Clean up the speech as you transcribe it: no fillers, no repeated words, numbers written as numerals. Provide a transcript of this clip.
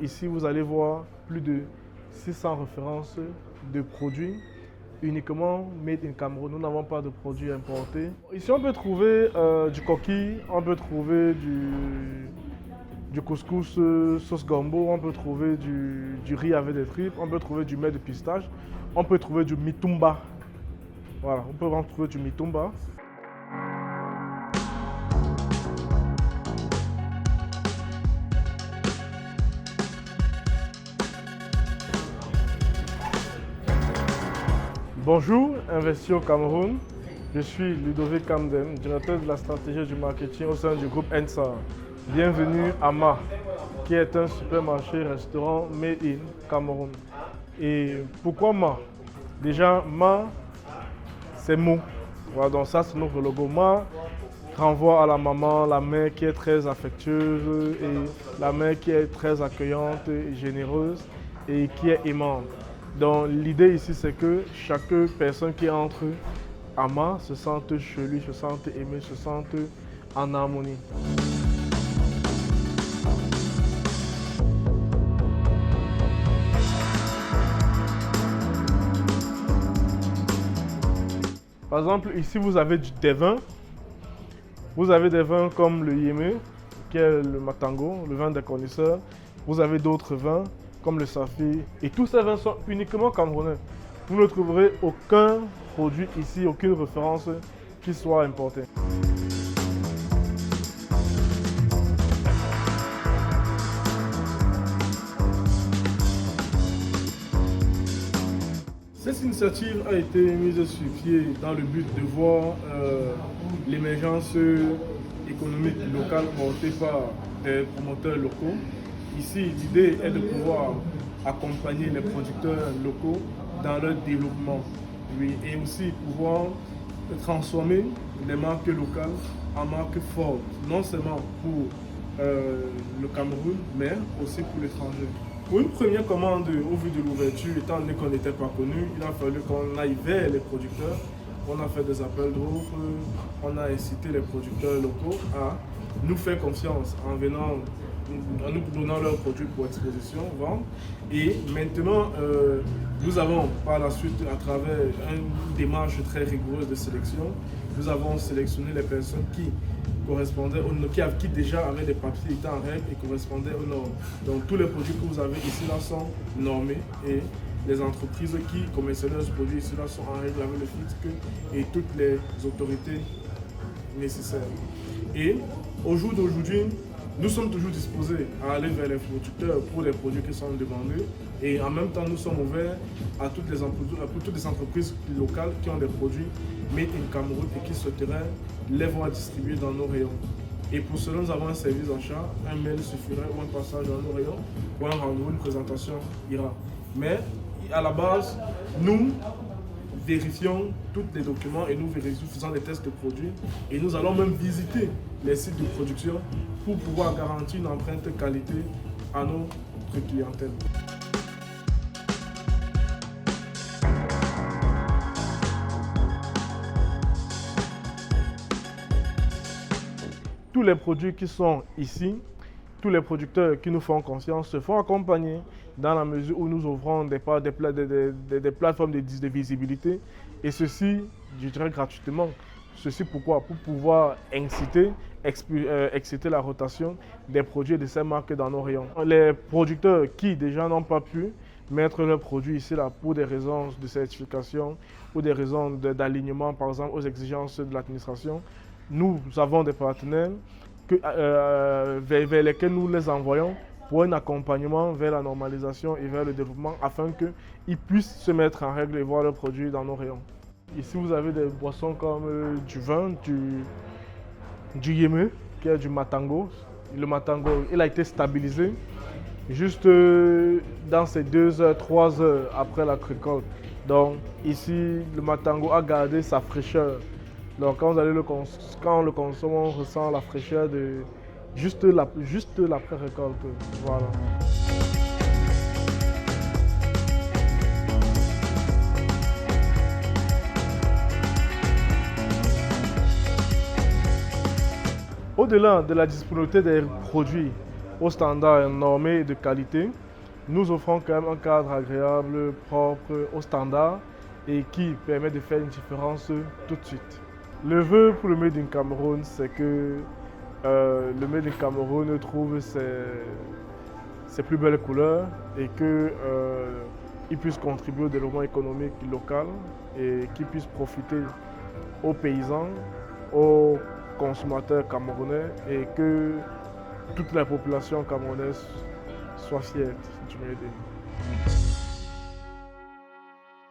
ici, vous allez voir plus de 600 références de produits uniquement made in Cameroun. Nous n'avons pas de produits importés. Ici, on peut trouver du coquille, on peut trouver du couscous sauce gombo, on peut trouver du riz avec des tripes, on peut trouver du mets de pistache, on peut trouver du mitumba. Voilà, on peut vraiment trouver du mitumba. Bonjour, Investi au Cameroun. Je suis Ludovic Camden, directeur de la stratégie du marketing au sein du groupe ENSA. Bienvenue à Ma, qui est un supermarché-restaurant made in Cameroun. Et pourquoi Ma? Déjà, Ma, c'est mot. Voilà, donc ça, c'est notre logo. Ma renvoie à la maman, la mère qui est très affectueuse et la mère qui est très accueillante et généreuse et qui est aimante. Donc l'idée ici, c'est que chaque personne qui entre à Ma se sente chez lui, se sente aimé, se sente en harmonie. Par exemple, ici vous avez des vins. Vous avez des vins comme le Yémé, qui est le Matango, le vin des connaisseurs. Vous avez d'autres vins comme le Safi. Et tous ces vins sont uniquement camerounais. Vous ne trouverez aucun produit ici, aucune référence qui soit importée. Cette initiative a été mise sur pied dans le but de voir l'émergence économique locale portée par des promoteurs locaux. Ici, l'idée est de pouvoir accompagner les producteurs locaux dans leur développement, oui, et aussi pouvoir transformer les marques locales en marques fortes, non seulement pour le Cameroun, mais aussi pour l'étranger. Pour une première commande, au vu de l'ouverture, étant donné qu'on n'était pas connu, il a fallu qu'on aille vers les producteurs. On a fait des appels d'offres, on a incité les producteurs locaux à nous faire confiance en nous donnant leurs produits pour exposition, vente. Et maintenant, nous avons par la suite, à travers une démarche très rigoureuse de sélection, nous avons sélectionné les personnes qui correspondaient aux normes, qui déjà avaient des papiers étant en règle et correspondaient aux normes. Donc tous les produits que vous avez ici là sont normés et les entreprises qui commercialisent ce produit ici là sont en règle avec le fisc et toutes les autorités nécessaires. Et au jour d'aujourd'hui, nous sommes toujours disposés à aller vers les producteurs pour les produits qui sont demandés et en même temps nous sommes ouverts à toutes les entreprises locales qui ont des produits made in Cameroun et qui souhaiteraient les voir distribués dans nos rayons. Et pour cela, nous avons un service d'achat, un mail suffirait ou un passage dans nos rayons ou un rendez-vous, une présentation ira. Mais à la base, nous vérifions tous les documents et nous faisons des tests de produits et nous allons même visiter les sites de production pour pouvoir garantir une empreinte qualité à notre clientèle. Tous les produits qui sont ici, tous les producteurs qui nous font confiance se font accompagner dans la mesure où nous ouvrons des plateformes de visibilité et ceci, je dirais gratuitement. Ceci pourquoi? Pour pouvoir exciter la rotation des produits de ces marques dans nos rayons. Les producteurs qui déjà n'ont pas pu mettre leurs produits ici là pour des raisons de certification ou des raisons d'alignement par exemple aux exigences de l'administration, nous avons des partenaires vers lesquels nous les envoyons pour un accompagnement vers la normalisation et vers le développement afin qu'ils puissent se mettre en règle et voir leurs produits dans nos rayons. Ici, vous avez des boissons comme du vin, du Yémé, qui est du Matango. Le Matango, il a été stabilisé juste dans ces 2 heures, 3 heures après la récolte. Donc ici, le Matango a gardé sa fraîcheur. Donc quand on le consomme, on ressent la fraîcheur de juste l'après-récolte. Voilà. Au-delà de la disponibilité des produits, aux standards normés et de qualité, nous offrons quand même un cadre agréable, propre, aux standards et qui permet de faire une différence tout de suite. Le vœu pour le Made in Cameroun, c'est que le Made in Cameroun trouve ses plus belles couleurs et qu'il puisse contribuer au développement économique local et qu'il puisse profiter aux paysans, aux consommateurs camerounais et que toute la population camerounaise soit fière du Made in.